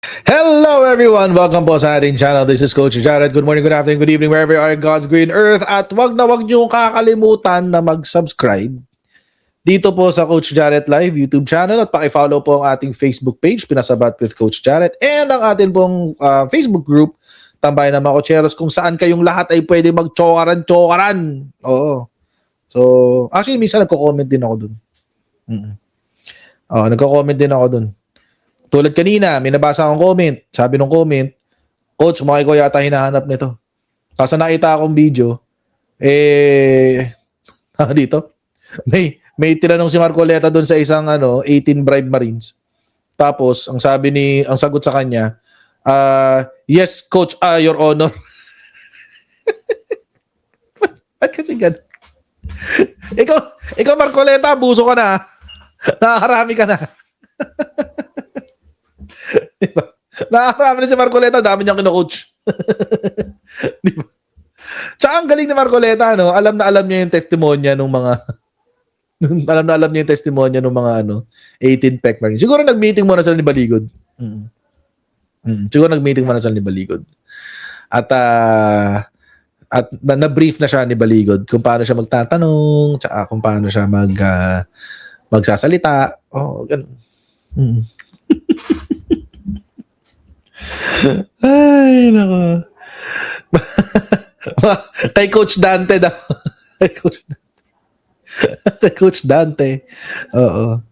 Hello everyone! Welcome po sa ating channel. This is Coach Jared. Good morning, good afternoon, good evening, wherever you are in God's green earth. At wag na wag niyo kakalimutan na mag-subscribe dito po sa Coach Jared Live YouTube channel at paki-follow po ang ating Facebook page, Pinasabat with Coach Jared, and ang ating pong Facebook group, Tambay na Makocheros, kung saan kayong lahat ay pwede mag-chokaran-chokaran. Oo. So, actually, minsan nagko-comment din ako dun. Nagko-comment din ako dun. Tulad kanina, may nabasa akong comment. Sabi nung comment, Coach, mukha ko yata hinahanap nito. Tapos nakita akong video, dito, may tinanong si Marcoleta doon sa isang 18 bribe Marines. Tapos, ang sagot sa kanya, yes, Coach, Your Honor. Ba't kasi ganun? ikaw Marcoleta, buso ka na. Nakakarami ka na. Diba? Nakakarami na si Marcoleta, dami niyang kino-coach. Diba? Tsaka ang galing ni Marcoleta, no? Alam na alam niya yung testimonya ng mga alam niya yung testimonya ng mga 18 Pec Marines. Siguro nag-meeting muna sila ni Baligod. Siguro nag-meeting muna sila ni Baligod. At na-brief na siya ni Baligod kung paano siya magtatanong, tsaka kung paano siya magsasalita. Oh, ganun. Ay, nako. Kay Coach Dante daw. Kay Coach Dante. Oo.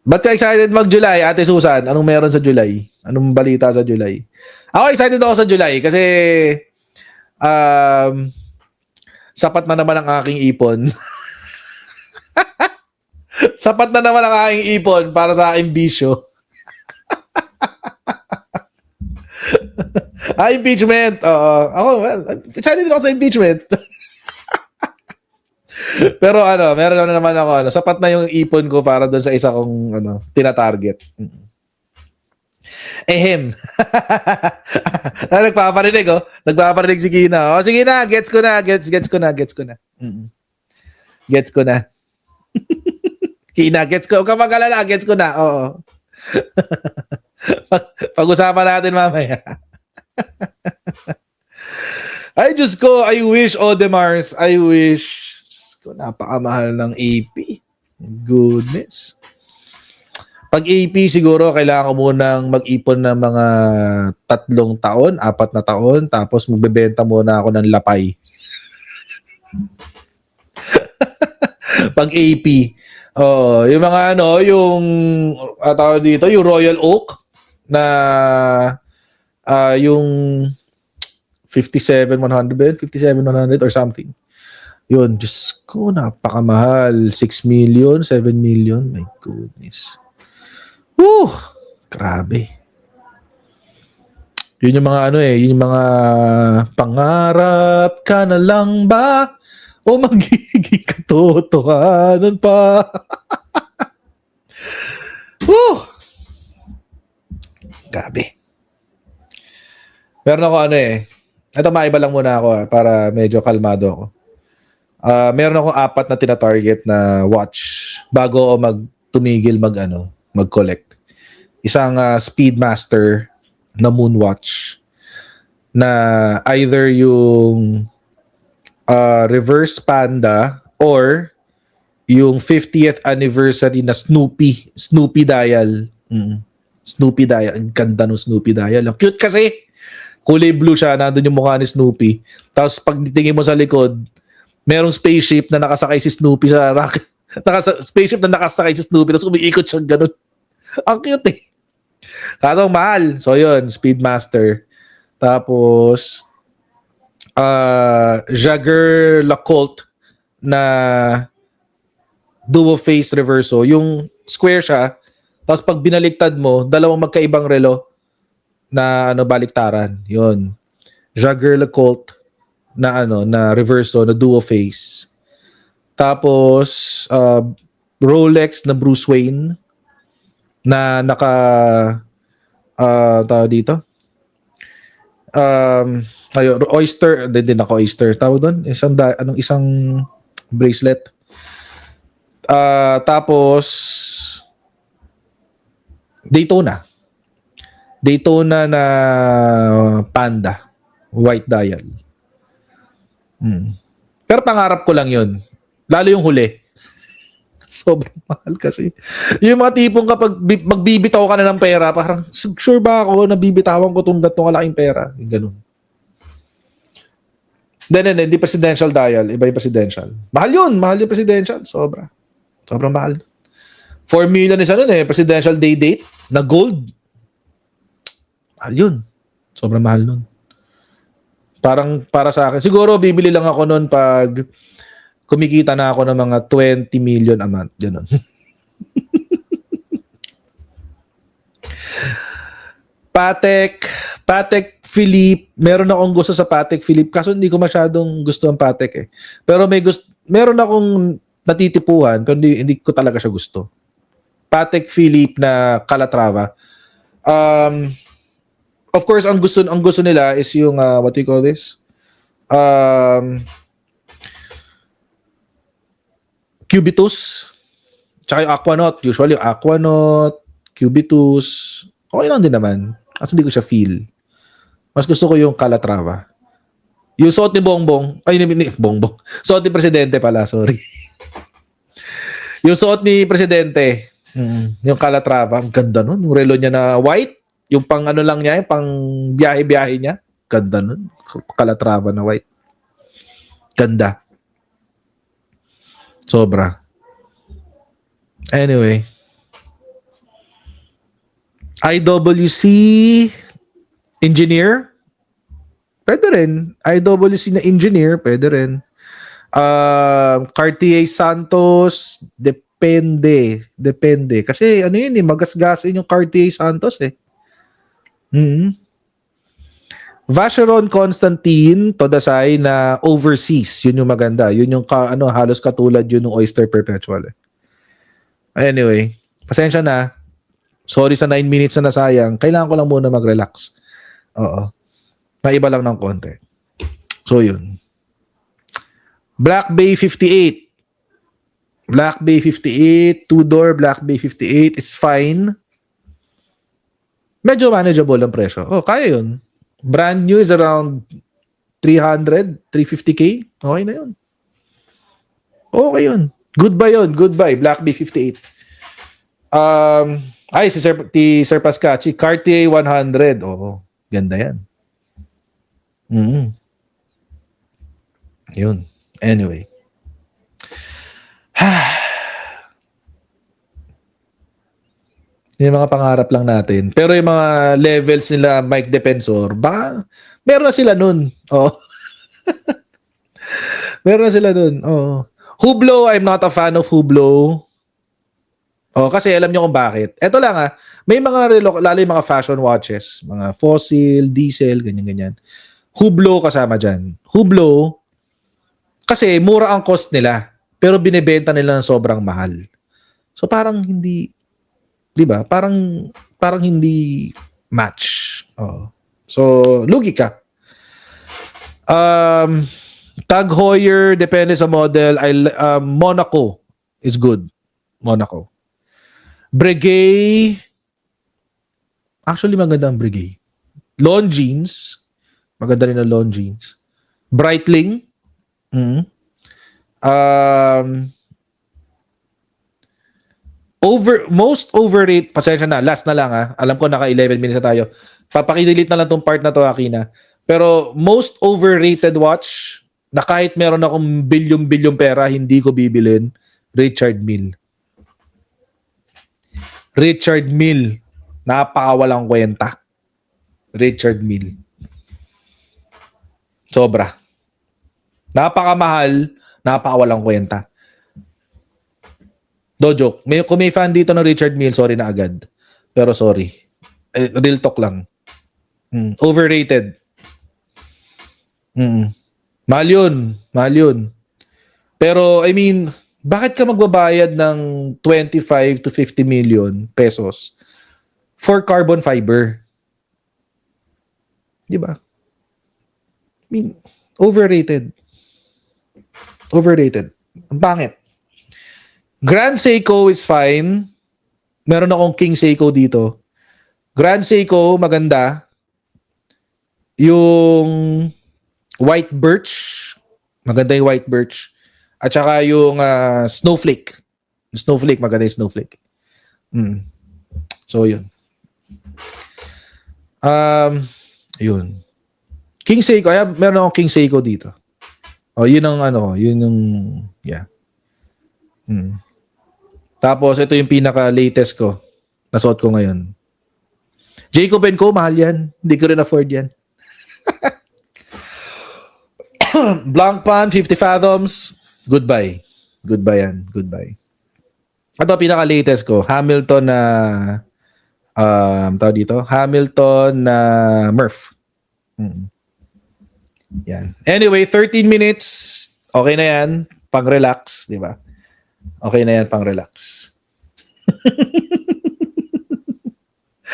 Ba't ka excited mag-July, Ate Susan? Anong meron sa July? Anong balita sa July? Ako excited ako sa July kasi sapat na naman ang aking ipon. Sapat na naman ang aking ipon para sa aking bisyo. Impeachment. Ako, excited din ako sa impeachment. Pero meron na naman ako, sapat na yung ipon ko para doon sa isa kong tina-target. Nagpaparinig, Nagpaparinig si Gina. Sige na, gets ko na. Gets ko na. Gets ko na. Kina, gets ko. Huwag ka mag-alala, gets ko na. Oo. Pag-usapan natin mamaya. Ay, Diyos ko, I wish, Odemars, napakamahal ng AP. Goodness. Pag AP, siguro, kailangan ko munang mag-ipon ng mga 3 taon, 4 na taon, tapos magbebenta muna ako ng lapay. Pag AP. Yung mga tawag dito, yung Royal Oak na yung 57,100 or something. Yun, Diyos ko, napakamahal. 6 million, 7 million. My goodness. Woo! Grabe. Yun yung mga yun yung mga pangarap ka na lang ba? O magiging katotohanan pa? Woo! Grabe. Meron ako ito maiba lang muna ako para medyo kalmado ako. Meron ako 4 na tina-target na watch bago ako tumigil mag-collect. Isang Speedmaster na Moonwatch na either yung Reverse Panda or yung 50th anniversary na Snoopy dial. Snoopy dial. Ang ganda ng Snoopy dial. Cute kasi. Kulay blue siya. Nandun yung mukha ni Snoopy. Tapos pag tingin mo sa likod, merong spaceship na nakasakay si Snoopy sa rocket. Spaceship na nakasakay si Snoopy. Tapos umiikot siya ganun. Ang cute Kaso mahal. So yun, Speedmaster. Tapos Jagger LeCoultre na duo face reverso. Yung square siya, tapos pag binaliktad mo, dalawang magkaibang relo na baliktaran. Yun. Jagger LeCoultre na na reverso, na duo face. Tapos Rolex na Bruce Wayne na tawag dito. Oyster, din ako oyster. Tawag doon, isang bracelet. Tapos Daytona. Daytona na Panda. White dial. Pero pangarap ko lang yun. Lalo yung huli. Sobrang mahal kasi. Yung mga tipong kapag magbibitaw ka na ng pera, parang sure ba ako na bibitawan ko itong kalaking pera? Yung ganun. Hindi presidential dial. Iba yung presidential. Mahal yun. Mahal yung presidential. Sobrang mahal. 4 million is presidential day date na gold. Mahal yun. Sobrang mahal nun. Parang para sa akin, siguro bibili lang ako nun pag kumikita na ako ng mga 20 million a month. Ganun. Patek Philippe. Meron akong gusto sa Patek Philippe. Kaso hindi ko masyadong gusto ang Patek eh. Pero meron akong natitipuhan pero hindi ko talaga siya gusto. Patek Philippe na Calatrava. Of course, ang gusto nila is yung what do you call this? Cubitus. Tsaka yung Aquanaut. Usually yung Aquanaut, Cubitus. Okay lang din naman. Kasi hindi ko siya feel. Mas gusto ko yung Calatrava. Yung suot ni Bongbong. Bongbong. Suot ni Presidente pala. Sorry. Yung suot ni Presidente. Yung Calatrava. Ang ganda nun. Yung relo niya na white. Yung pang ano lang niya, yung pang biyahe-biyahe niya. Ganda nun. Calatrava na white. Ganda. Sobra. Anyway. IWC engineer. Pwede rin. IWC na engineer. Pwede rin. Cartier Santos. Depende. Kasi ano yun magasgasin yung Cartier Santos eh. Vacheron Constantine Todasai na overseas. Yun yung maganda. Yun yung halos katulad yun ng Oyster Perpetual eh. Anyway, pasensya na. Sorry sa 9 minutes na nasayang. Kailangan ko lang muna mag-relax. Oo. Maiba lang ng konti. So yun. Black Bay 58. Black Bay 58. Two-door Black Bay 58 is fine. Medyo manageable ang presyo. Kaya yun. Brand new is around 300, 350k. Okay na yun. Okay yun. Goodbye, Black Bay 58. Si Sir Pascachi, Cartier 100. Ganda yan. Yun. Anyway. Yung mga pangarap lang natin. Pero yung mga levels nila Mike Defensor, baka meron na sila nun. Meron na sila nun. Hublot, I'm not a fan of Hublot. Kasi alam nyo kung bakit. Ito lang may mga lalo yung mga fashion watches, mga Fossil, Diesel, ganyan-ganyan. Hublot kasama dyan. Hublot, kasi mura ang cost nila, pero binebenta nila ng sobrang mahal. So parang hindi, di ba? Parang hindi match. So, lugi ka. Tag Heuer, depende sa model. Monaco is good. Monaco. Breguet. Actually, maganda ang Breguet. Longines. Maganda rin ang Longines. Breitling. Most overrated, pasensya na, last na lang alam ko naka 11 minutes na tayo. Papakidelete na lang tong part na to, Akina. Pero most overrated watch na kahit meron akong bilyong pera, hindi ko bibilin, Richard Mille. Richard Mille. Napakawalang kwenta. Richard Mille. Sobra. Napakamahal, napakawalang kwenta. No joke. Kung may fan dito ng Richard Mille, sorry na agad. Pero sorry. Real talk lang. Overrated. Mahal yun. Pero, I mean, bakit ka magbabayad ng 25 to 50 million pesos for carbon fiber? Di ba? I mean, overrated. Ang pangit. Grand Seiko is fine. Meron akong King Seiko dito. Grand Seiko, maganda. Yung White Birch, maganda yung White Birch. At saka yung Snowflake. Yung Snowflake, maganda yung Snowflake. So, yun. Yun. King Seiko, meron akong King Seiko dito. Yun ang yun yung, yeah. Tapos, ito yung pinaka-latest ko. Nasuot ko ngayon. Jacob & Co, mahal yan. Hindi ko rin afford yan. Blancpain, 50 Fathoms. Goodbye. Goodbye yan. Goodbye. Ito, pinaka-latest ko. Hamilton na, tawag dito? Hamilton na Murph. Yan. Anyway, 13 minutes. Okay na yan. Pang-relax, di ba? Okay na yan, pang-relax.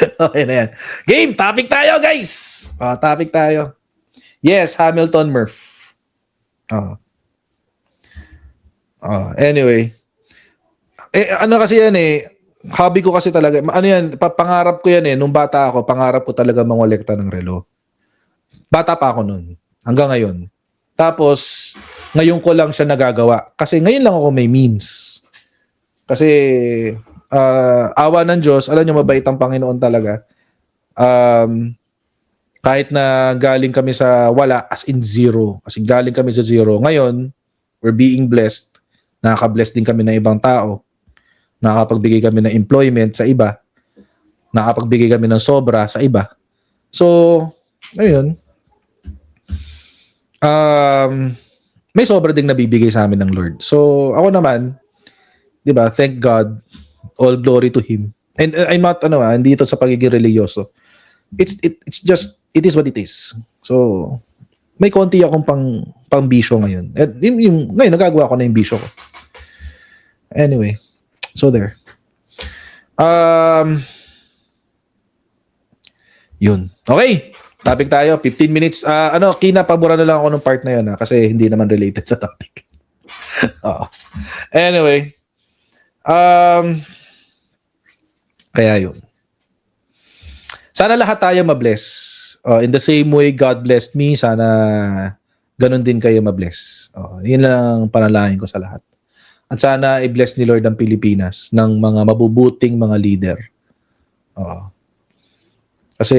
Okay na yan. Game! Topic tayo, guys! Topic tayo. Yes, Hamilton Murph. Anyway. Ano kasi yan hobby ko kasi talaga. Ano yan, pangarap ko yan nung bata ako, pangarap ko talaga mangolekta ng relo. Bata pa ako nun. Hanggang ngayon. Tapos, ngayon ko lang siya nagagawa. Kasi ngayon lang ako may means. Kasi, awa ng Diyos, alam nyo, mabait ang Panginoon talaga. Kahit na galing kami sa wala, as in zero. As in galing kami sa zero. Ngayon, we're being blessed. Nakaka-bless din kami ng ibang tao. Nakakapagbigay kami ng employment sa iba. Nakakapagbigay kami ng sobra sa iba. So, ayun. May sobra ding nabibigay sa amin ng Lord. So, ako naman, 'di ba? Thank God. All glory to Him. And I'm not hindi ito sa pagiging religyoso. It's just it is what it is. So, may konti akong pang bisyo ngayon. At yung ngayon nagagawa ko na yung bisyo ko. Anyway, so there. Yun. Okay. Topic tayo. 15 minutes. Kinapabura na lang ako ng part na yun kasi hindi naman related sa topic. Anyway. Kaya yun. Sana lahat tayo mabless. In the same way God blessed me, sana ganun din kayo mabless. Yun lang ang panalangin ko sa lahat. At sana i-bless ni Lord ang Pilipinas ng mga mabubuting mga leader. Kasi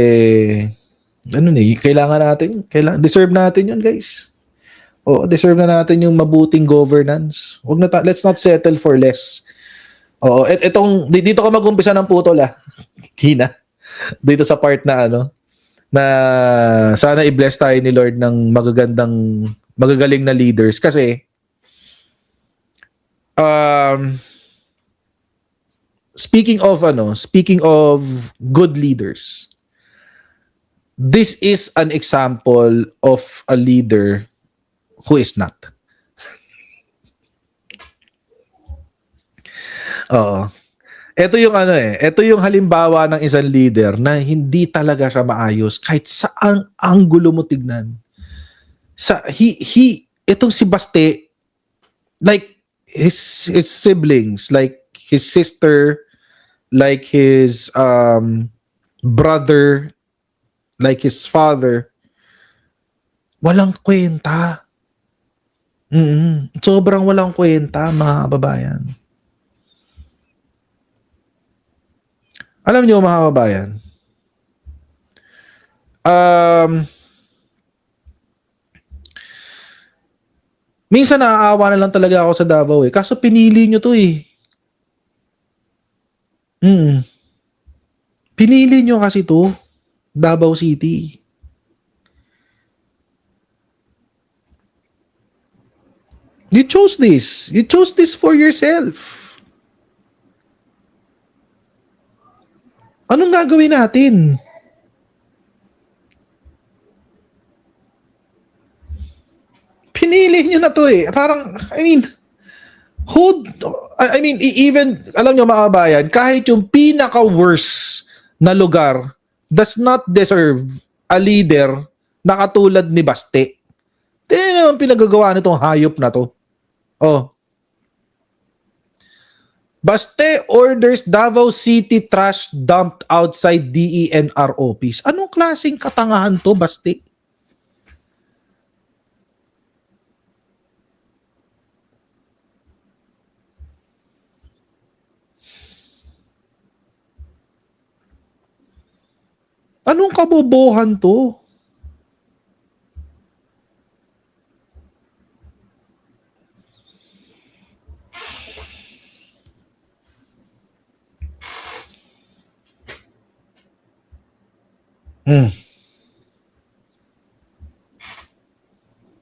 kailangan natin, deserve natin yun, guys. Deserve na natin yung mabuting governance. Let's not settle for less. Dito ka mag-umpisa ng putol Kina. Dito sa part na na sana i-bless tayo ni Lord ng magagaling na leaders kasi speaking of good leaders, this is an example of a leader who is not. Ito yung ito yung halimbawa ng isang leader na hindi talaga siya maayos kahit saan anggulo mo tignan. Itong si Baste, like his siblings, like his sister, like his brother, like his father, walang kwenta. Sobrang walang kwenta, mga kababayan. Alam niyo, mga kababayan, minsan naaawa na lang talaga ako sa Davao kaso pinili nyo to Pinili nyo kasi to, Davao City. You chose this. You chose this for yourself. Anong gagawin natin? Pinili nyo na to Parang, even, alam nyo mga kabayan, kahit yung pinaka-worst na lugar does not deserve a leader na katulad ni Baste. Tingnan naman pinagagawa nitong hayop na to. Baste orders Davao City trash dumped outside DENR office. Anong klaseng katangahan to, Baste? Anong kabobohan to?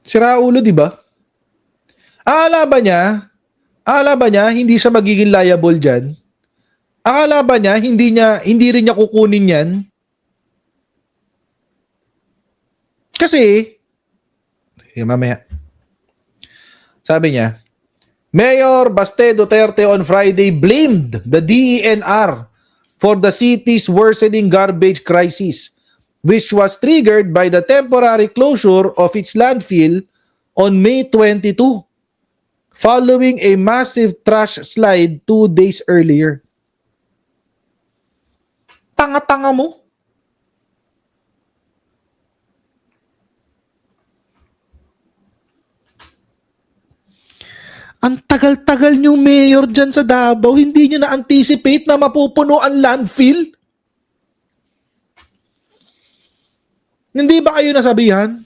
Sira ulo, di ba? Akala ba niya hindi siya magiging liable diyan? Akala ba niya hindi rin niya kukunin 'yan? Kasi mamaya. Sabi niya, Mayor Baste Duterte on Friday blamed the DENR for the city's worsening garbage crisis, which was triggered by the temporary closure of its landfill on May 22, following a massive trash slide 2 days earlier. Tanga-tanga mo. Ang tagal-tagal niyong mayor dyan sa Davao, hindi niyo na-anticipate na mapupuno ang landfill? Hindi ba kayo nasabihan?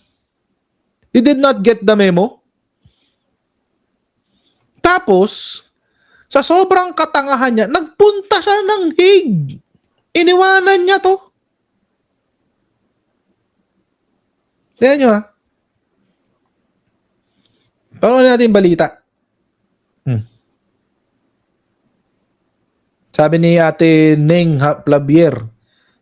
You did not get the memo? Tapos, sa sobrang katangahan niya, nagpunta siya ng Hague. Iniwanan niya to. Tignan nyo ha. Paano natin balita? Sabi ni Ate Neng Plabier,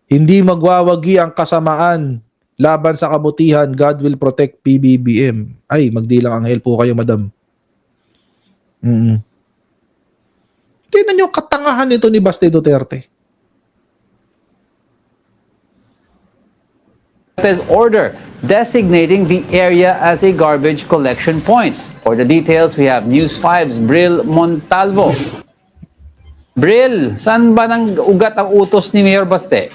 hindi magwawagi ang kasamaan laban sa kabutihan. God will protect PBBM. Ay, magdilang anghel po kayo, madam. Tingnan nyo katangahan nito ni Baste Duterte. Order designating the area as a garbage collection point. For the details, we have News 5's Bril Montalvo. Bril, saan ba nang ugat ang utos ni Mayor Baste?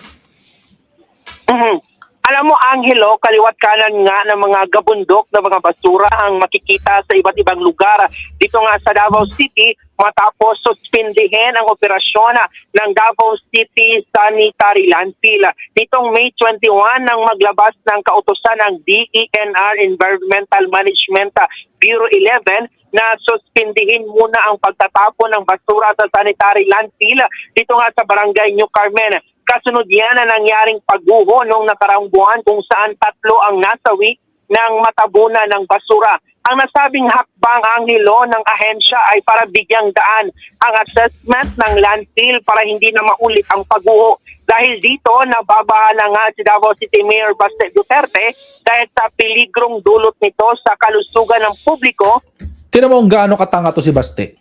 Alam mo, Angelo, kaliwat kanan nga ng mga gabundok na mga basura ang makikita sa iba't ibang lugar dito nga sa Davao City matapos suspindihin ang operasyon ng Davao City Sanitary Landfill. Nitong May 21 nang maglabas ng kautusan ng DENR Environmental Management Bureau 11 na suspindihin muna ang pagtatapon ng basura sa sanitary landfill dito nga sa Barangay New Carmen. Kasunod yan na nangyaring pagguho noong nakaraang buwan kung saan 3 ang nasawi ng matabunan ng basura. Ang nasabing hakbang, Angelo, ng ahensya ay para bigyang daan ang assessment ng landfill para hindi na maulit ang pagguho. Dahil dito, nababaha na nga si Davao City Mayor Baste Duterte dahil sa peligrong dulot nito sa kalusugan ng publiko. Tingnan mo kung gaano katanga to si Baste.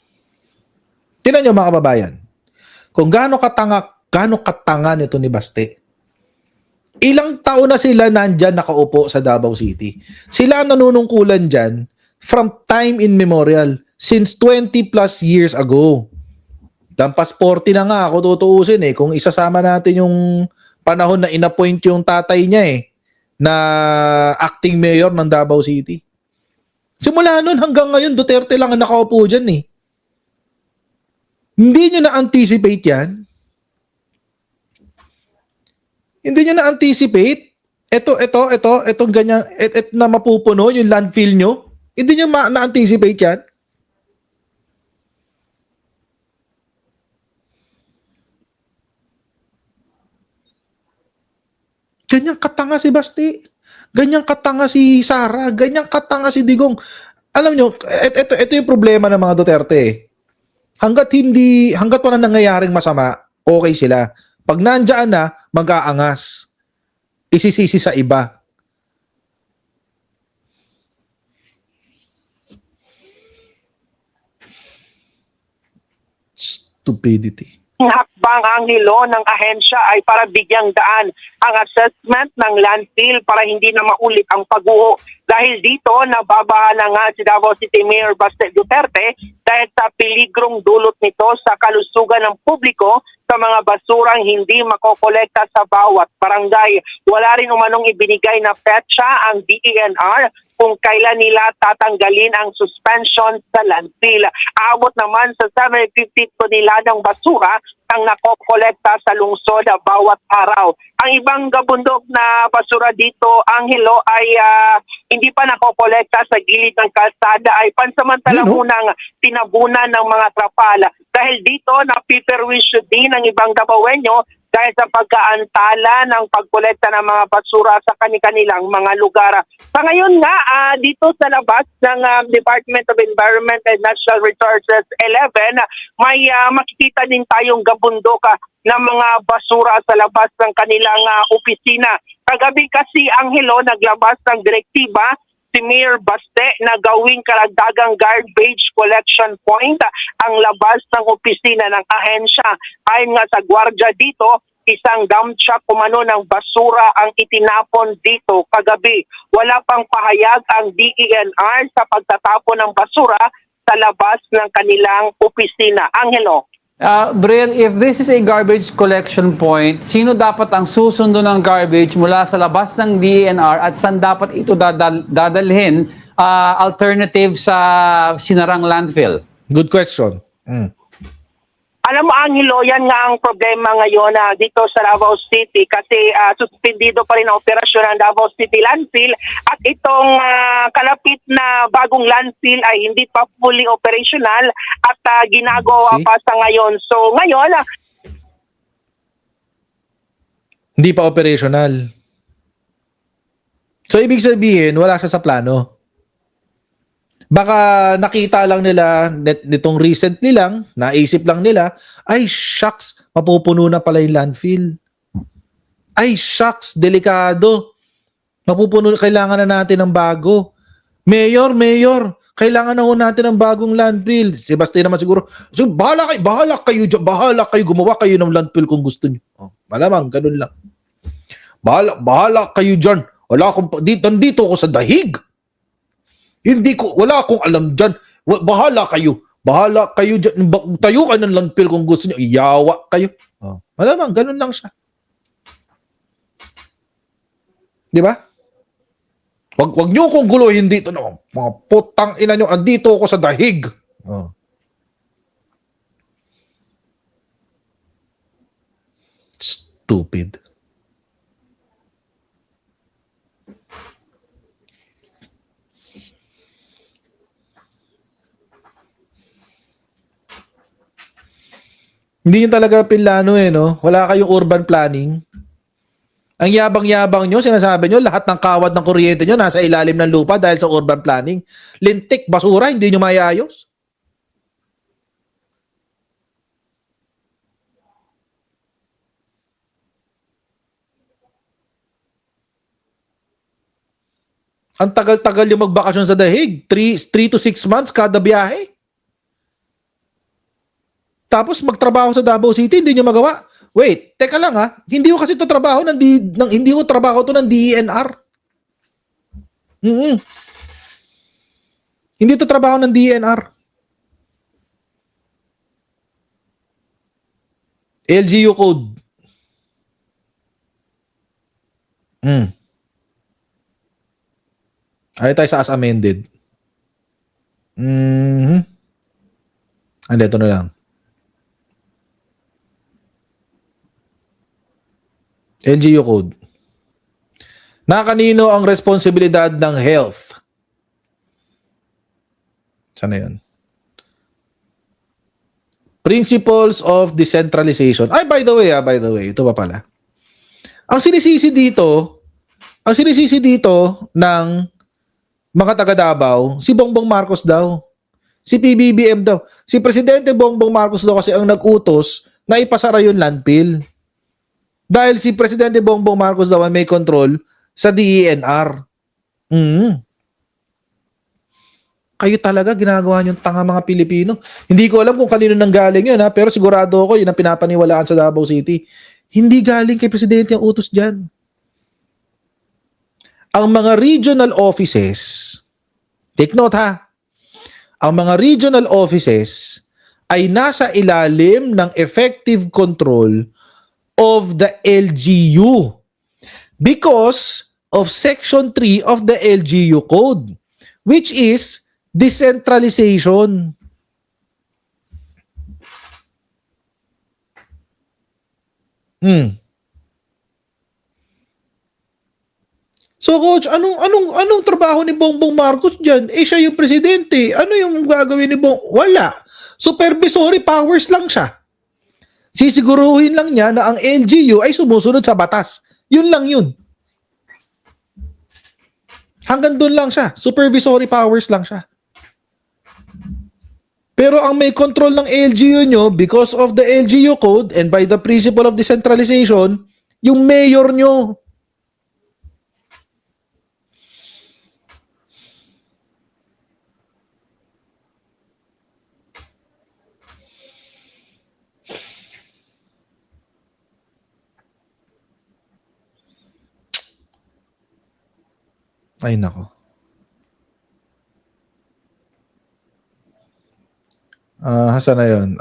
Tingnan nyo mga kababayan. Kung gaano katanga nito ni Baste. Ilang taon na sila nandyan nakaupo sa Davao City. Sila ang nanunungkulan dyan from time immemorial. Since 20 plus years ago. Lampas 40 na nga ako tutuusin eh. Kung isasama natin yung panahon na inappoint yung tatay niya eh. Na acting mayor ng Davao City. Simula nun hanggang ngayon, Duterte lang ang nakaupo dyan eh. Hindi nyo na-anticipate yan? Hindi nyo na-anticipate? Itong ganyan, na mapupuno yung landfill nyo? Hindi nyo na-anticipate yan? Ganyan katanga si Basti. Ganyan katanga si Sara. Ganyan katanga si Digong. Alam nyo, ito yung problema ng mga Duterte. Hanggat wala nangyayaring masama, okay sila. Pag nandiyan na, mag-aangas. Isisisi sa iba. Stupidity. Hakbang, Angelo, ng ahensya ay para bigyang daan ang assessment ng landfill para hindi na maulit ang pagguho. Dahil dito, nababahala nga si Davao City Mayor Baste Duterte dahil sa peligrong dulot nito sa kalusugan ng publiko sa mga basurang hindi makokolekta sa bawat barangay. Wala rin umanong ibinigay na petsa ang DENR kung kailan nila tatanggalin ang suspension sa landfill. Aabot naman sa 750 toneladang basura ang nakokolekta sa lungsod bawat araw. Ang ibang gabundok na basura dito, Angelo, ay hindi pa nakokolekta sa gilid ng kalsada, ay pansamantala munang tinabunan ng mga trapal. Dahil dito, napiperwisyo din ang ibang Davaoenyo dahil sa pagkaantala ng pagkolekta ng mga basura sa kanilang mga lugar. Sa ngayon nga, dito sa labas ng Department of Environment and Natural Resources 11, may makikita din tayong gabundok ng mga basura sa labas ng kanilang opisina. Kagabi kasi, Angelo, naglabas ng direktiba si Mayor Baste na gawing karagdagang garbage collection point ang labas ng opisina ng ahensya. Ayon nga sa gwardiya dito, isang dump truck umano ng basura ang itinapon dito kagabi. Wala pang pahayag ang DENR sa pagtatapon ng basura sa labas ng kanilang opisina. Angelo. Bril, if this is a garbage collection point, sino dapat ang susundo ng garbage mula sa labas ng DENR at saan dapat ito dadalhin alternative sa sinarang landfill? Good question. Alam mo, Angelo, yan nga ang problema ngayon dito sa Davao City kasi suspendido pa rin ang operasyon ng Davao City Landfill at itong kalapit na bagong landfill ay hindi pa fully operational at ginagawa pa sa ngayon. So ngayon, Hindi pa operational. So, ibig sabihin, wala siya sa plano. Baka nakita lang nila nitong recently lang, naisip lang nila, ay shucks, mapupuno na pala yung landfill. Ay shucks, delikado. Mapupuno, kailangan na natin ng bago. Mayor, kailangan na ho natin ng bagong landfill. Sebastian naman siguro, so, bahala kayo, gumawa kayo ng landfill kung gusto niyo. Oh, malamang, ganun lang. Bahala kayo dyan. Wala akong, dito ako sa dahig. Wala akong alam dyan. Bahala kayo dyan. Tayo kayo ng landfill kung gusto niyo. Iyawa kayo. Oh. Malamang, ganun lang siya. Di ba? Wag niyo kong guluhin dito. No? Mga putang ina niyo. Andito ako sa dahig. Oh. Stupid. Hindi nyo talaga pinlano no? Wala kayong urban planning. Ang yabang-yabang nyo, sinasabi nyo, lahat ng kawad ng kuryente nyo nasa ilalim ng lupa dahil sa urban planning. Lintik, basura, hindi nyo mayayos. Ang tagal-tagal yung magbakasyon sa dahig. 3 to 6 months kada biyahe. Tapos magtrabaho sa Davao City, hindi nyo magawa. Wait, teka lang Hindi ko kasi ito trabaho hindi ko trabaho to ng DENR. Hindi ito trabaho ng DENR. LGU code. Ay tayo sa as amended. Ito na lang. LGU code. Na kanino ang responsibilidad ng health? Sana yun? Principles of decentralization. Ay, by the way, ito pa pala. Ang sinisisi dito ng mga taga Davao, si Bongbong Marcos daw. Si PBBM daw. Si Presidente Bongbong Marcos daw kasi ang nag-utos na ipasara yung landfill. Dahil si Presidente Bongbong Marcos daw ay may control sa DENR. Kayo talaga ginagawa niyong tanga mga Pilipino. Hindi ko alam kung kanino nang galing yun pero sigurado ako yun ang pinapaniwalaan sa Davao City. Hindi galing kay Presidente ang utos dyan. ang mga regional offices, take note ha, ang mga regional offices ay nasa ilalim ng effective control of the LGU because of Section 3 of the LGU Code, which is decentralization. So coach, anong trabaho ni Bongbong Marcos diyan? Eh siya yung presidente. Ano yung gagawin ni Wala. Supervisory powers lang siya. Sisiguruhin lang niya na ang LGU ay sumusunod sa batas. Yun lang yun. Hanggang doon lang siya. Supervisory powers lang siya. Pero ang may control ng LGU nyo because of the LGU code and by the principle of decentralization, yung mayor nyo. Ay nako. Saan na yun?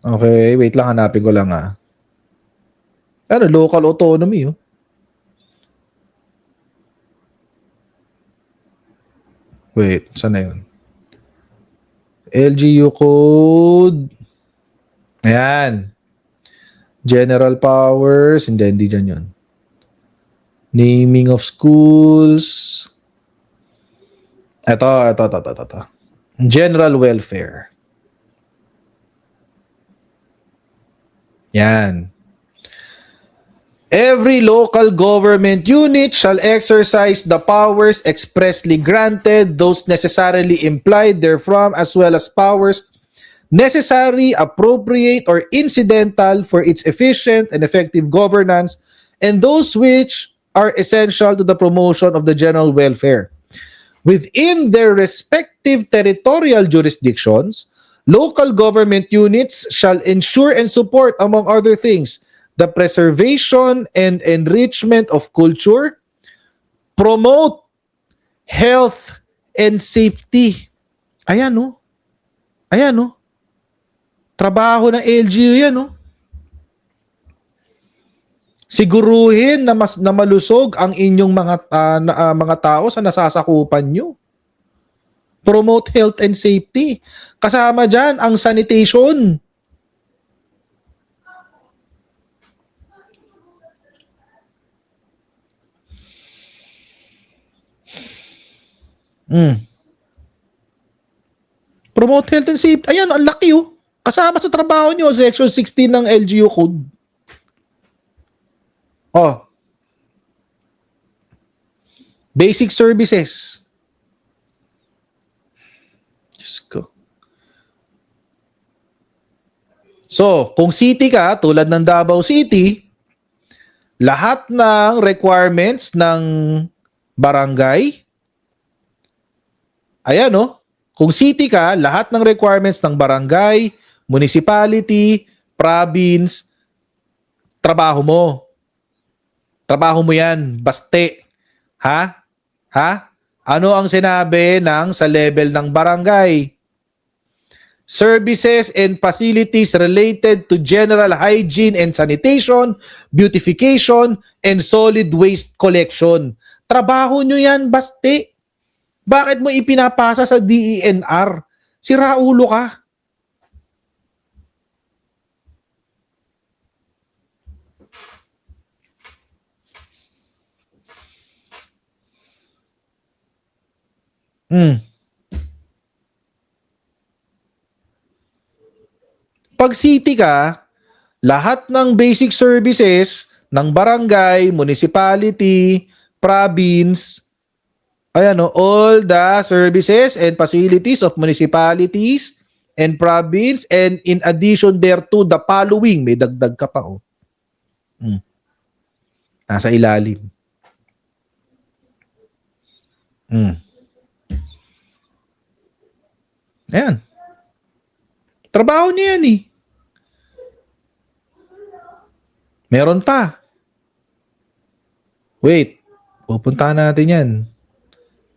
Okay, wait lang, hanapin ko lang Ano, local autonomy oh. Wait, saan na yun? LGU code. Ayan. General powers. Hindi dyan yun. Naming of schools. Ito. General welfare. Yan. Every local government unit shall exercise the powers expressly granted, those necessarily implied therefrom, as well as powers necessary, appropriate, or incidental for its efficient and effective governance, and those which are essential to the promotion of the general welfare. Within their respective territorial jurisdictions, local government units shall ensure and support, among other things, the preservation and enrichment of culture, promote health and safety. Ayan, no? Ayan, no? Trabaho ng LGU yan, no? Siguruhin na malusog ang inyong mga tao sa nasasakupan nyo. Promote health and safety. Kasama dyan ang sanitation. Promote health and safety. Ayan, ang laki oh. Kasama sa trabaho nyo, Section 16 ng LGU Code. Oh. Basic services. Diyos ko. So, kung city ka, tulad ng Davao City, lahat ng requirements ng barangay, ayan oh, kung city ka, lahat ng requirements ng barangay, municipality, province, trabaho mo. Trabaho mo yan, baste. Ha? Ha? Ano ang sinabi ng sa level ng barangay? Services and facilities related to general hygiene and sanitation, beautification, and solid waste collection. Trabaho nyo yan, baste. Bakit mo ipinapasa sa DENR? Sira ulo ka. Pag city ka, lahat ng basic services ng barangay, municipality, province, ayan o, all the services and facilities of municipalities and province, and in addition thereto, the following, may dagdag ka pa o. Nasa ilalim. Ayan. Trabaho niya yan eh. Meron pa. Wait, pupuntahan natin yan.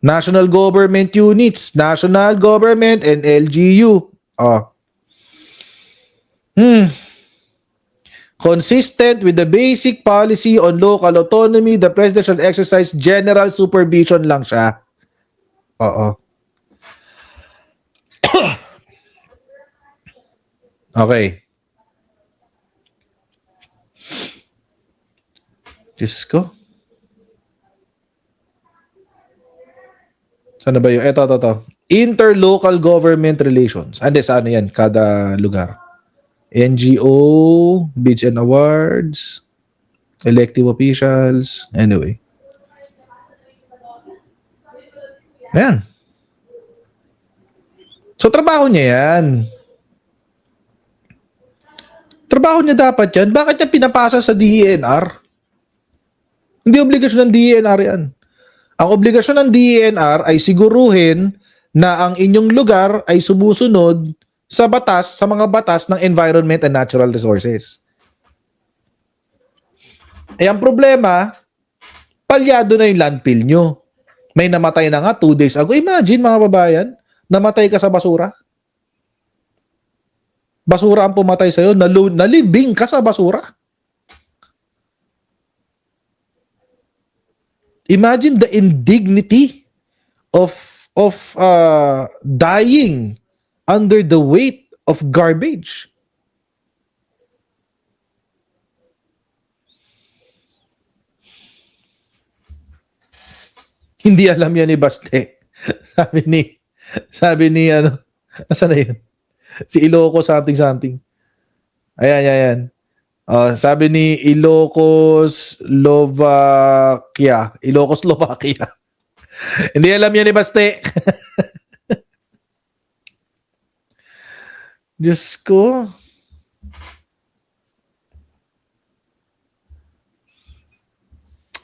National Government Units, National Government and LGU. Oh. Consistent with the basic policy on local autonomy, the President shall exercise general supervision lang siya. Oo. Okay. Diyos ko. Saan na ba yun? Ito. Interlocal government relations. Ande, sa ano yan? Kada lugar. NGO, bids and awards, elective officials. Anyway. Ayan. So, trabaho niya yan. Trabaho niya dapat yan. Bakit niya pinapasa sa DENR? Hindi obligasyon ng DENR yan. Ang obligasyon ng DENR ay siguruhin na ang inyong lugar ay sumusunod sa batas, sa mga batas ng environment and natural resources. Eh, ang problema, palyado na yung landfill nyo. May namatay na nga 2 days ago. Imagine, mga babayan, namatay ka sa basura. Basura ang pumatay sa'yo, nalibing ka sa basura. Imagine the indignity of dying under the weight of garbage. Hindi alam yan ni Baste. sabi ni ano, asan na yun? Si Ilocos something. Ayan. Sabi ni Ilocos Slovakia. Hindi alam yan ni Baste. Diyos ko.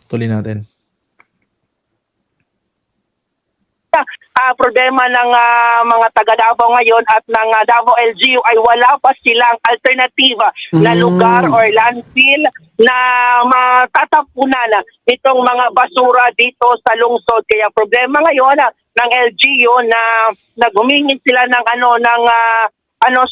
Tuloy natin. Problema ng mga taga Davao ngayon at ng Davao LGU ay wala pa silang alternativa na lugar or landfill na matatapunan itong mga basura dito sa lungsod. Kaya problema ngayon ng LGU na naghumingi sila ng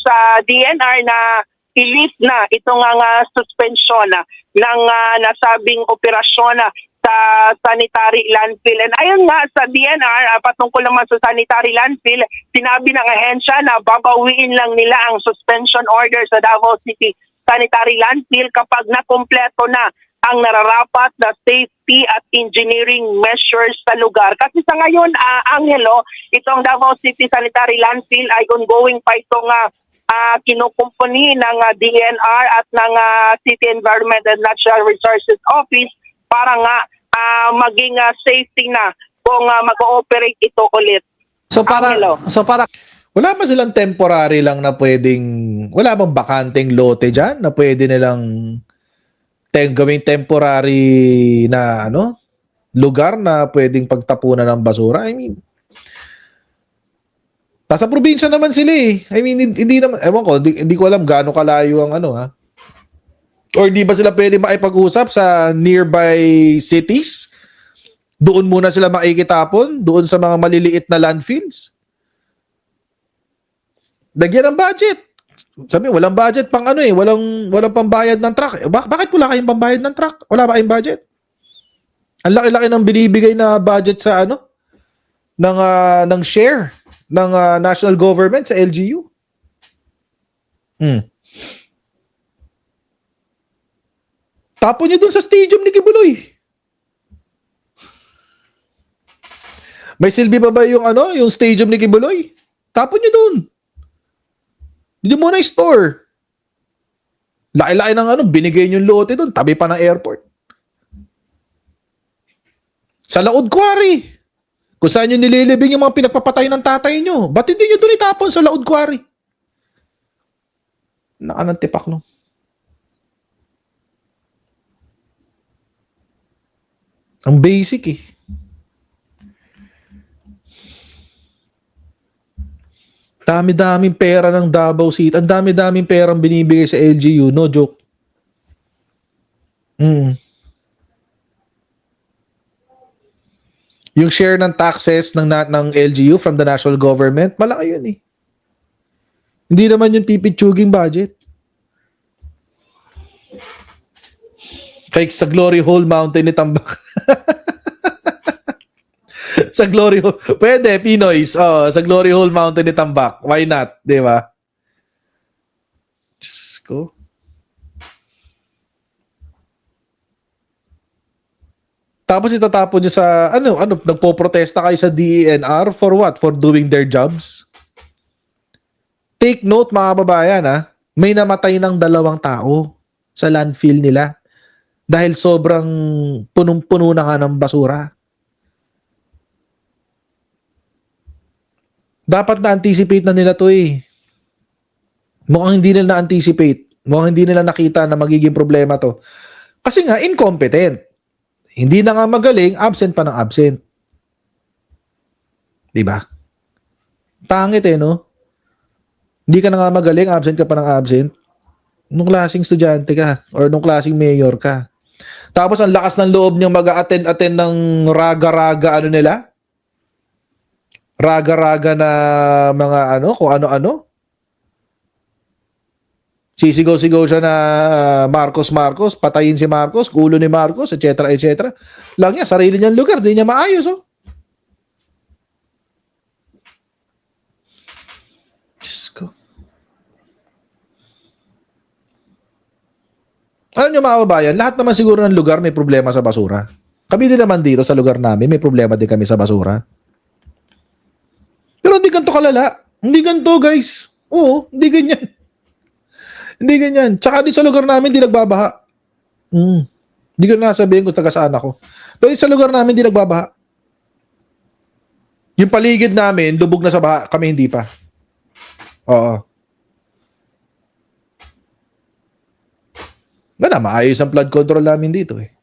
sa DNR na i-lift na itong suspension ng nasabing operasyon sa sanitary landfill. And ayon nga sa DNR, patungkol naman sa sanitary landfill, sinabi ng ahensya na babawiin lang nila ang suspension order sa Davao City sanitary landfill kapag nakumpleto na ang nararapat na safety at engineering measures sa lugar. Kasi sa ngayon, Angelo, itong Davao City sanitary landfill ay ongoing pa itong kinukumpuni ng DNR at ng City Environment and Natural Resources Office para nga maging safety na kung mag-ooperate ito ulit. So para Wala ba silang temporary lang na pwedeng, wala bang bakanteng lote dyan na pwede nilang gawing temporary na lugar na pwedeng pagtapunan ng basura? I mean, nasa probinsya naman sila eh. I mean, hindi naman, ewan ko, hindi ko alam gaano kalayo ang Or di ba sila pwede makipag-usap sa nearby cities? Doon muna sila makikitapon? Doon sa mga maliliit na landfills? Lagyan ng budget. Sabi, walang budget pang walang pambayad ng truck. Bakit wala kayong pambayad ng truck? Wala ba kayong budget? Ang laki-laki ng binibigay na budget sa ng share ng national government sa LGU. Tapon niyo dun sa stadium ni Kibuloy. May silbi ba yung stadium ni Kibuloy? Tapon niyo dun. Hindi mo na store. Laki-laki ng binigay niyo yung lote dun, tabi pa ng airport. Sa Laod Quarry. Kung saan nyo nililibing yung mga pinagpapatay ng tatay nyo. Ba't hindi nyo dun itapon sa Laod Quarry? Nakanang tipak no. Ang basic eh. Dami-daming pera ng Davao City. Ang dami-daming perang binibigay sa LGU. No joke. Yung share ng taxes ng LGU from the national government, malaki yun eh. Hindi naman yung pipitsuging budget. Kaya sa Glory Hole Mountain ni Tambak. Sa Glory Hole. Pwede, Pinoys. Oh, sa Glory Hole Mountain ni Tambak. Why not? Di ba? Diyos ko. Tapos itatapon nyo sa, nagpo-protesta kayo sa DENR for what? For doing their jobs? Take note mga kababayan may namatay ng 2 tao sa landfill nila dahil sobrang punong-puno na nga ng basura. Dapat na-anticipate na nila to eh. Mukhang hindi nila na-anticipate. Mukhang hindi nila nakita na magiging problema to. Kasi nga, incompetent. Hindi na nga magaling, absent pa ng absent. Diba? Pangit no? Hindi ka na nga magaling, absent ka pa ng absent. Nung klaseng estudyante ka or nung klaseng mayor ka. Tapos ang lakas ng loob niyang mag-attend ng raga-raga nila? Raga-raga na mga kung ano-ano. Sisigaw-sigaw siya na Marcos, patayin si Marcos, gulo ni Marcos, etc. etc. Lang niya, sarili niyang lugar, di niya maayos Diyos ko. Alam niyo mga kababayan, lahat naman siguro ng lugar may problema sa basura. Kami din naman dito sa lugar namin, may problema din kami sa basura. Pero hindi ganito kalala. Hindi ganito, guys. Oo, hindi ganyan. Hindi ganyan. Tsaka di sa lugar namin, di nagbabaha. Hindi ko na sabihin kung taga saan ako. Pero sa lugar namin, di nagbabaha. Yung paligid namin, lubog na sa baha. Kami hindi pa. Oo. Maayos ang flood control namin dito eh.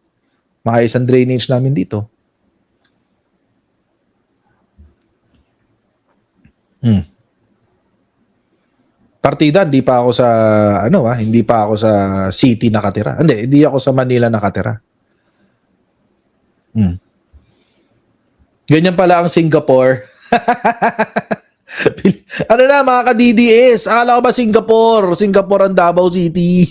Maayos ang drainage namin dito. Partida, hindi pa ako sa hindi pa ako sa city nakatira. Hindi ako sa Manila nakatira. Ganyan pala ang Singapore. Ano na mga ka-DDS? Akala ko ba Singapore? Singapore ang Davao City.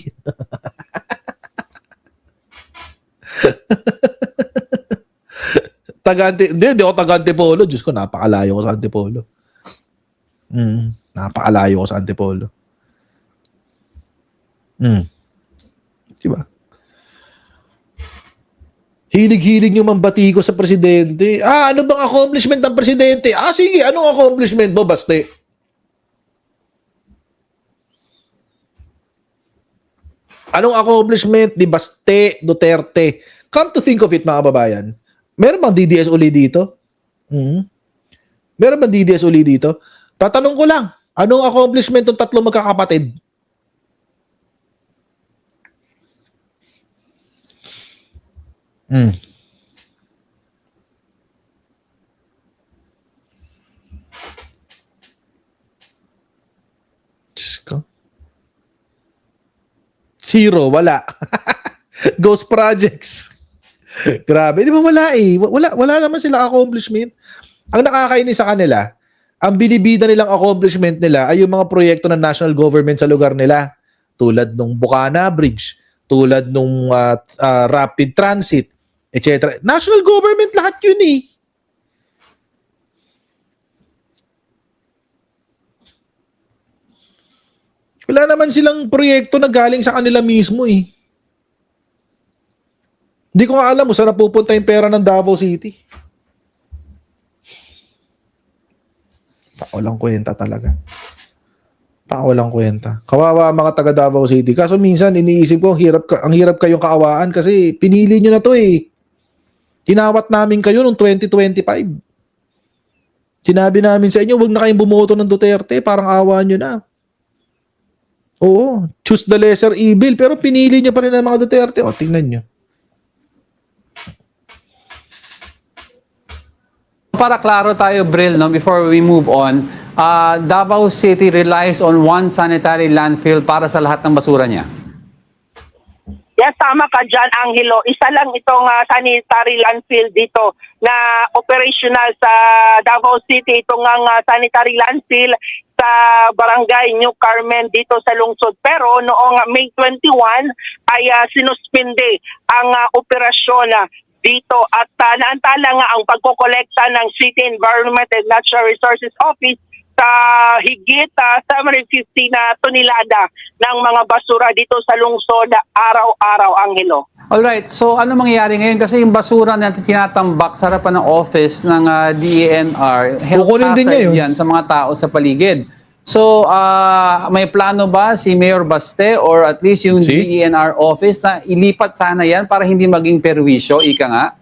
Hindi ako taga-Antipolo. Diyos ko, napakalayo ko sa Antipolo. Napakalayo ko sa Antipolo. Diba? Hilig-hilig nyo mambati ko sa presidente. Ano bang accomplishment ng presidente? Sige, anong accomplishment mo, Baste? Anong accomplishment ni Baste Duterte? Come to think of it, mga kababayan. Meron bang DDS uli dito? Meron bang DDS uli dito? Tatanong ko lang, anong accomplishment ng 3 magkakapatid? Zero, wala. Ghost projects. Grabe, di ba wala eh. Wala naman silang accomplishment. Ang nakakainis sa kanila, ang binibida nilang accomplishment nila ay yung mga proyekto ng national government sa lugar nila. Tulad nung Bukana Bridge, tulad nung rapid transit, etc. National government lahat yun eh. Wala naman silang proyekto na galing sa kanila mismo eh. Hindi ko nga alam kung saan napupunta yung pera ng Davao City. Walang kwenta talaga. Walang kwenta. Kawawa mga taga Davao City. Kaso minsan iniisip ko, ang hirap kayong kaawaan kasi pinili nyo na to eh. Tinawat namin kayo noong 2025. Sinabi namin sa inyo, huwag na kayong bumoto ng Duterte. Parang awa nyo na. Oo, choose the lesser evil. Pero pinili nyo pa rin ang mga Duterte. O, tingnan nyo. Para klaro tayo, Bril, before we move on, Davao City relies on one sanitary landfill para sa lahat ng basura niya. Yes, tama ka dyan, Angelo. Isa lang itong sanitary landfill dito na operational sa Davao City. Itong sanitary landfill sa Barangay New Carmen dito sa lungsod. Pero noong May 21 ay sinuspinde ang operasyon dito at naantala nga ang pagkokolekta ng City Environment and Natural Resources Office sa higit 750 na tonelada ng mga basura dito sa lungsod araw-araw, Angelo. Alright, so ano mangyayari ngayon? Kasi yung basura na tinatambak sa harapan ng office ng DENR, health Kukunin din niya hazard yun. yan sa mga tao sa paligid. So, may plano ba si Mayor Baste or at least yung Si? DENR office na ilipat sana yan para hindi maging perwisyo, ika nga?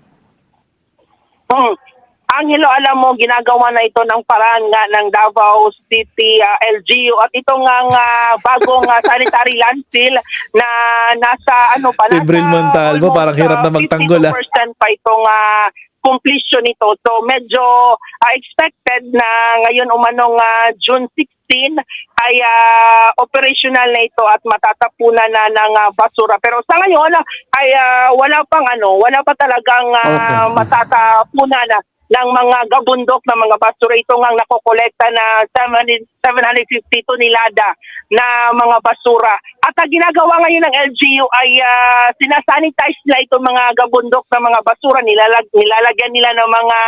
Angelo, alam mo, ginagawa na ito ng paraan nga ng Davao City LGU at ito nga bagong sanitary landfill na nasa Si Bril Montalvo, almost, parang hirap na magtanggol, 52% pa itong completion nito. So medyo expected na ngayon umanong June 16 ay operational na ito at matatapunan na ng basura. Pero sa ngayon ay wala pa talagang matatapunan ng mga gabundok ng mga basura. Ito nga nakokolekta na 750 tonelada na mga basura. At ang ginagawa ngayon ng LGU ay sinasanitize nila itong mga gabundok ng mga basura. Nilalagyan nila ng mga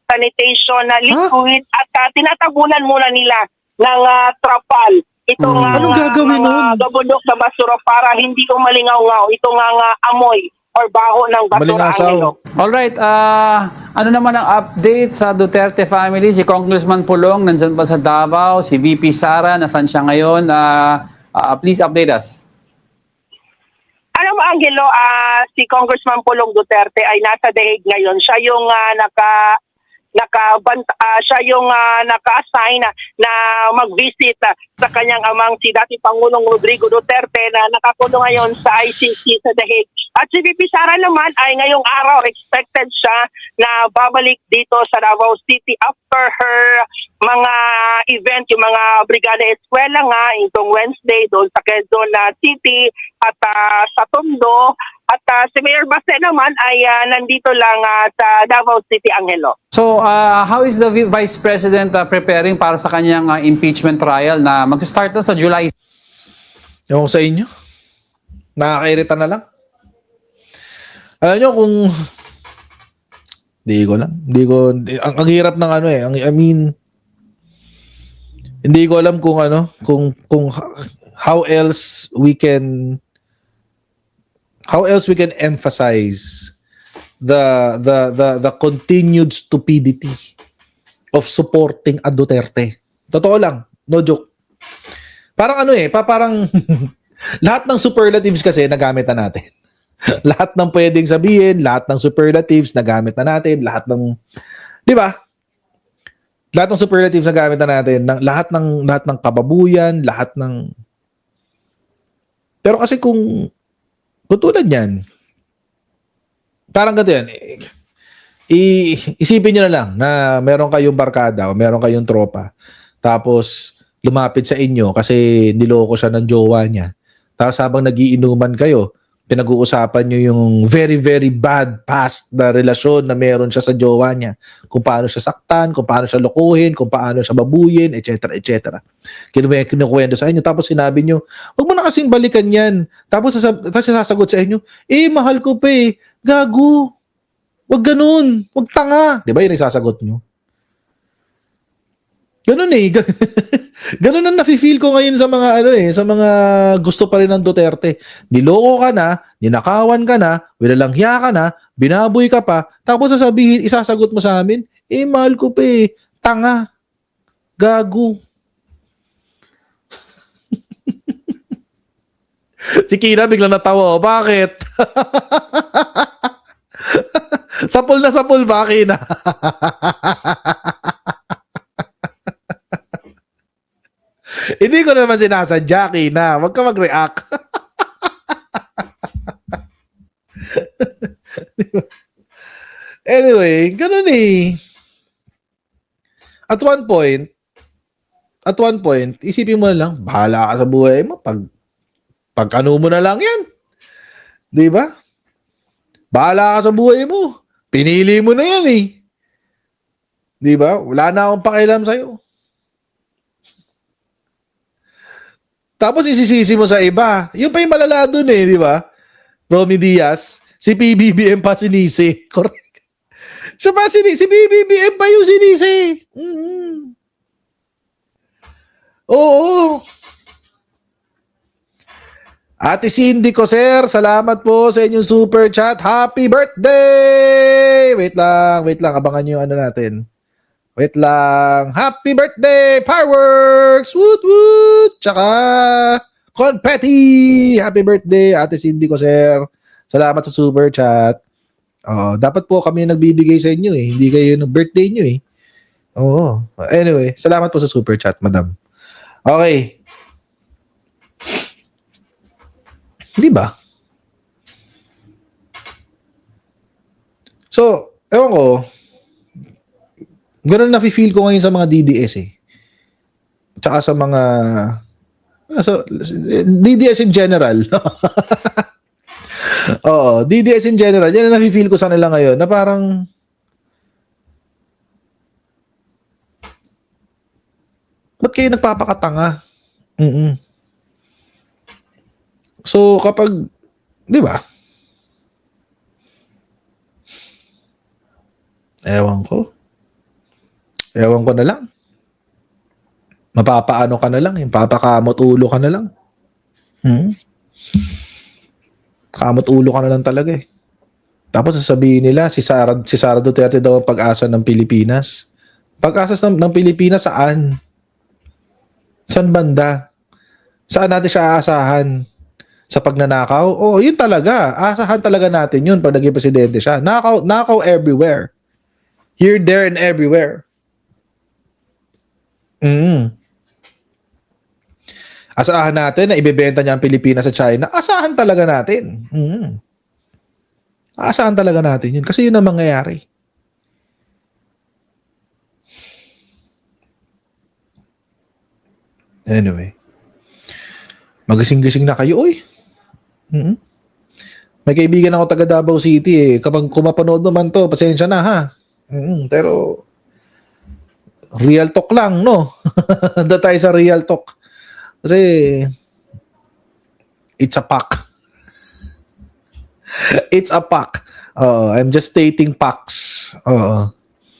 sanitation na liquid at tinatabunan muna nila ng trapal. Itong Anong gagawin mga nun? gabundok na basura para hindi umalingaw-ngaw. Ito nga amoy or baho ng basura. Malingasaw. Angelo. Alright, ano naman ang update sa Duterte family? Si Congressman Pulong, nandyan ba sa Davao? Si VP Sara, nasan siya ngayon? Please update us. Alam mo, Angelo, si Congressman Pulong Duterte ay nasa The Hague ngayon. Siya yung siya yung naka-assign na mag-visit sa kanyang amang si dati Pangulong Rodrigo Duterte na nakakulong ngayon sa ICC sa The Hague. At si VP Sara naman ay ngayong araw expected siya na babalik dito sa Davao City after her mga event, yung mga Brigada Eskwela nga itong Wednesday doon sa Quezon City at sa Tondo. At si Mayor Baste naman ay nandito lang sa Davao City, Angelo. So, how is the Vice President preparing para sa kanyang impeachment trial na mag-start na sa July? Yung sa inyo? Nakakairita na lang. Alam nyo kung... Ang hirap ng hindi ko alam kung how else we can emphasize the continued stupidity of supporting a Duterte. Totoo lang, no joke. Parang parang lahat ng superlatives kasi nagamit na natin. Lahat ng pwedeng sabihin, lahat ng superlatives nagamit na natin, lahat ng 'di ba? Lahat ng superlatives nagamit na natin, lahat ng kababuyan, lahat ng pero kasi kung tulad niyan, parang ganito yan, isipin nyo na lang na meron kayong barkada o meron kayong tropa, tapos lumapit sa inyo kasi niloko siya ng jowa niya. Tapos habang nagiinuman kayo, pinag-uusapan nyo yung very, very bad past na relasyon na meron siya sa jowa niya. Kung paano siya saktan, kung paano siya lokohin, kung paano siya babuyin, etc. etc. Kinukwento sa inyo. Tapos sinabi nyo, huwag mo na kasing balikan yan. Tapos sasagot sa inyo, mahal ko pa eh. Gago. Huwag ganun. Huwag tanga. Di ba yun yung sasagot nyo? Ganun eh. Ganun ang nafe-feel ko ngayon sa mga sa mga gusto pa rin ng Duterte. Niloko ka na, ninakawan ka na, wilalanghya ka na, binaboy ka pa, tapos isasagot mo sa amin, mahal ko pa eh. Tanga. Gago. Si Kira biglang natawa. Bakit? Sapul na sapul ba, Kina? Hindi ko naman sinasadya, Kina. Huwag ka mag-react. Anyway, ganun eh. At one point, isipin mo na lang, bahala ka sa buhay mo. Pag ano mo na lang yan. Di ba? Bahala ka sa buhay mo. Pinili mo na yan eh. Di ba? Wala na akong pakialam sa'yo. Tapos isisisi mo sa iba. Yung pa yung malala dun eh, di ba? Romy Diaz, si PBBM pa sinisi. Correct. Siya pa sinisi, si PBBM pa yung sinisi. Mm-hmm. Oo. Ate Cindy ko, sir, salamat po sa inyong super chat. Happy birthday! Wait lang, abangan nyo yung ano natin. Wait lang. Happy birthday, fireworks! Woot woot! Tsaka, confetti! Happy birthday, Ate Cindy ko, sir. Salamat sa super chat. Dapat po kami nagbibigay sa inyo eh. Hindi kayo ng birthday nyo eh. Oo. Anyway, salamat po sa super chat, madam. Okay. Di ba? So, ewan ko, ganun na-feel ko ngayon sa mga DDS eh. Tsaka sa mga DDS in general. Oo, DDS in general. Yan ang na-feel ko sa nila ngayon na parang ba't kayo nagpapakatanga? So, kapag, di ba? Ewan ko na lang. Mapapaano ka na lang. Papakamot ulo ka na lang. Kamot ulo ka na lang talaga eh. Tapos sasabihin nila, si Sara Duterte daw ang pag-asa ng Pilipinas. Pag-asa ng Pilipinas saan? Saan banda? Saan natin siya aasahan? Sa pagnanakaw? Oo, yun talaga. Asahan talaga natin yun pag naging presidente siya. Nakaw everywhere. Here, there, and everywhere. Asahan natin na ibebenta niya ang Pilipinas sa China. Asahan talaga natin. Asahan talaga natin yun. Kasi yun ang mangyayari. Anyway. Magising-gising na kayo, oy. May kaibigan ako taga Davao City eh. Kapag kumapanood naman to, pasensya na ha. Pero real talk lang, no? Doon tayo sa real talk. Kasi it's a pack. It's a pack. I'm just stating facts.